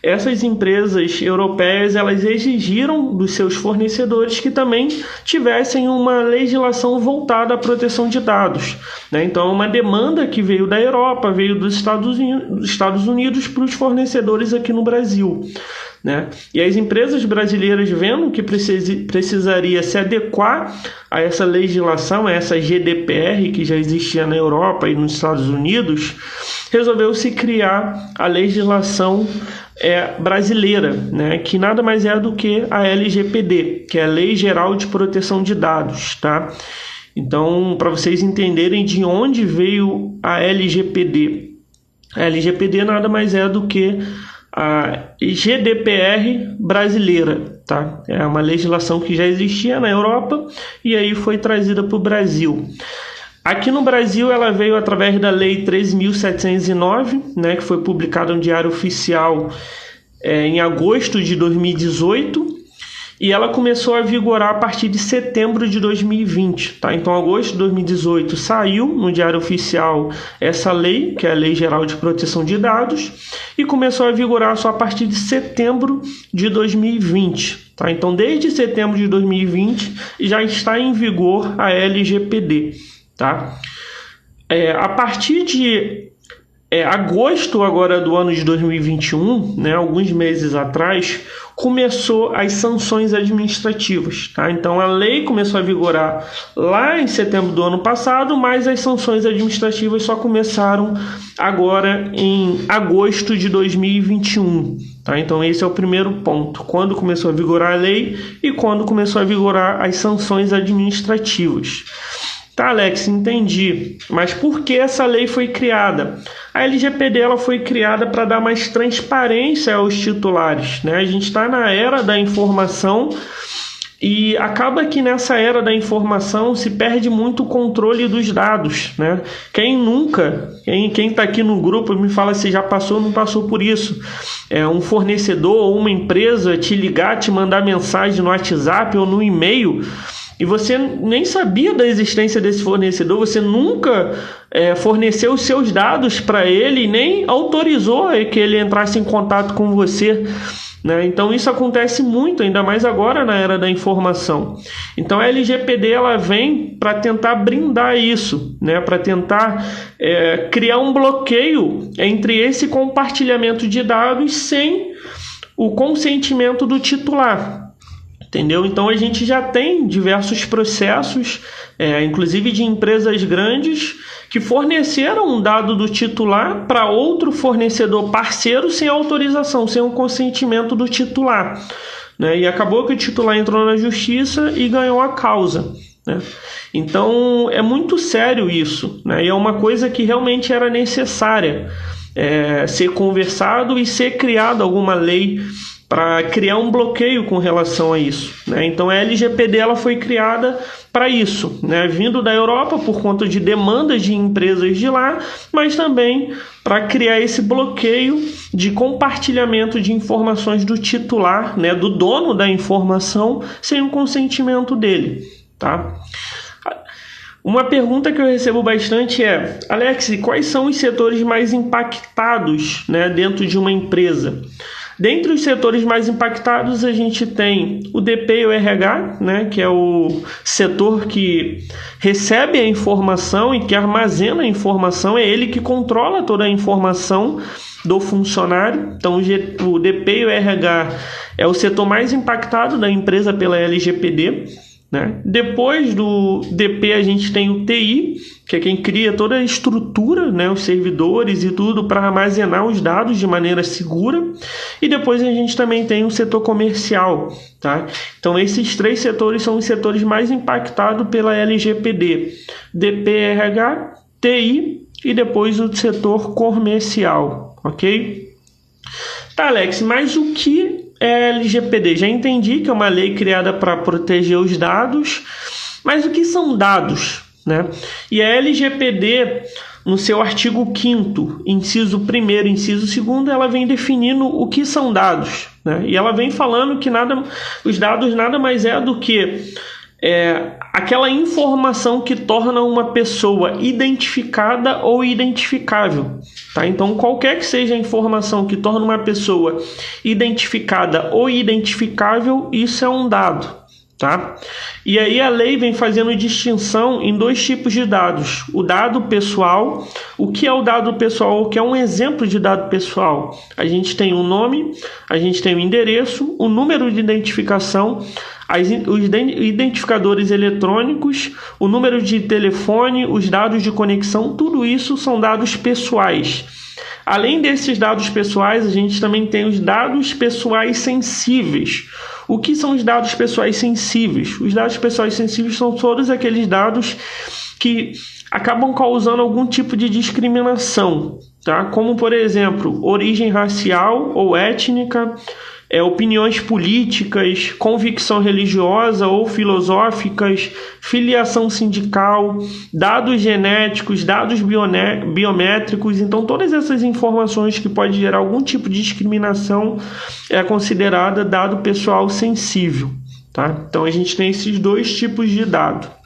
essas empresas europeias elas exigiram dos seus fornecedores que também tivessem uma legislação voltada à proteção de dados, né? Então, é uma demanda que veio da Europa, veio dos Estados Unidos para os fornecedores aqui no Brasil, né? E as empresas brasileiras, vendo que precisaria se adequar a essa legislação, a essa GDPR que já existia na Europa e nos Estados Unidos, resolveu-se criar a legislação brasileira, né? Que nada mais é do que a LGPD, que é a Lei Geral de Proteção de Dados, tá? Então, para vocês entenderem de onde veio a LGPD, a LGPD nada mais é do que a GDPR brasileira, tá? É uma legislação que já existia na Europa e aí foi trazida para o Brasil. Aqui no Brasil ela veio através da Lei 13.709, né, que foi publicada no Diário Oficial em agosto de 2018, e ela começou a vigorar a partir de setembro de 2020, tá? Então, em agosto de 2018 saiu no Diário Oficial essa lei, que é a Lei Geral de Proteção de Dados, e começou a vigorar só a partir de setembro de 2020, tá? Então, desde setembro de 2020 já está em vigor a LGPD, tá? A partir de agosto agora do ano de 2021, né, alguns meses atrás, começou as sanções administrativas, tá? Então a lei começou a vigorar lá em setembro do ano passado, mas as sanções administrativas só começaram agora em agosto de 2021, tá? Então esse é o primeiro ponto, quando começou a vigorar a lei e quando começou a vigorar as sanções administrativas. Tá, Alex, entendi. Mas por que essa lei foi criada? A LGPD ela foi criada para dar mais transparência aos titulares, né? A gente está na era da informação e acaba que nessa era da informação se perde muito o controle dos dados, né? Quem está aqui no grupo me fala se já passou ou não passou por isso. Um fornecedor ou uma empresa te ligar, te mandar mensagem no WhatsApp ou no e-mail, e você nem sabia da existência desse fornecedor, você nunca forneceu os seus dados para ele e nem autorizou que ele entrasse em contato com você, né? Então isso acontece muito, ainda mais agora na era da informação. Então a LGPD ela vem para tentar brindar isso, né? Para tentar criar um bloqueio entre esse compartilhamento de dados sem o consentimento do titular. Entendeu? Então a gente já tem diversos processos, inclusive de empresas grandes, que forneceram um dado do titular para outro fornecedor parceiro sem autorização, sem o consentimento do titular, né? E acabou que o titular entrou na justiça e ganhou a causa, né? Então é muito sério isso, né? E é uma coisa que realmente era necessária ser conversado e ser criada alguma lei para criar um bloqueio com relação a isso, né? Então a LGPD ela foi criada para isso, né? Vindo da Europa por conta de demandas de empresas de lá, mas também para criar esse bloqueio de compartilhamento de informações do titular, né? Do dono da informação sem o consentimento dele, tá? Uma pergunta que eu recebo bastante é: Alex, quais são os setores mais impactados, né, dentro de uma empresa? Dentre os setores mais impactados, a gente tem o DP e o RH, né, que é o setor que recebe a informação e que armazena a informação, é ele que controla toda a informação do funcionário. Então, o DP e o RH é o setor mais impactado da empresa pela LGPD, né? Depois do DP a gente tem o TI, que é quem cria toda a estrutura, né, os servidores e tudo para armazenar os dados de maneira segura. E depois a gente também tem o setor comercial, tá? Então esses três setores são os setores mais impactados pela LGPD: DP, RH, TI e depois o setor comercial, ok? Tá, Alex, mas o que é LGPD? Já entendi que é uma lei criada para proteger os dados, mas o que são dados, né? E a LGPD, no seu artigo 5º, inciso 1º, inciso 2º, ela vem definindo o que são dados, né? E ela vem falando que os dados nada mais é do que aquela informação que torna uma pessoa identificada ou identificável, tá? Então, qualquer que seja a informação que torna uma pessoa identificada ou identificável, isso é um dado, tá? E aí a lei vem fazendo distinção em dois tipos de dados: o dado pessoal. O que é o dado pessoal? O que é um exemplo de dado pessoal? A gente tem o nome, a gente tem o endereço, o número de identificação, os identificadores eletrônicos, o número de telefone, os dados de conexão. Tudo isso são dados pessoais. Além desses dados pessoais, a gente também tem os dados pessoais sensíveis. O que são os dados pessoais sensíveis? Os dados pessoais sensíveis são todos aqueles dados que acabam causando algum tipo de discriminação, tá? Como, por exemplo, origem racial ou étnica, opiniões políticas, convicção religiosa ou filosóficas, filiação sindical, dados genéticos, dados biométricos. Então, todas essas informações que podem gerar algum tipo de discriminação é considerada dado pessoal sensível, tá? Então, a gente tem esses dois tipos de dado.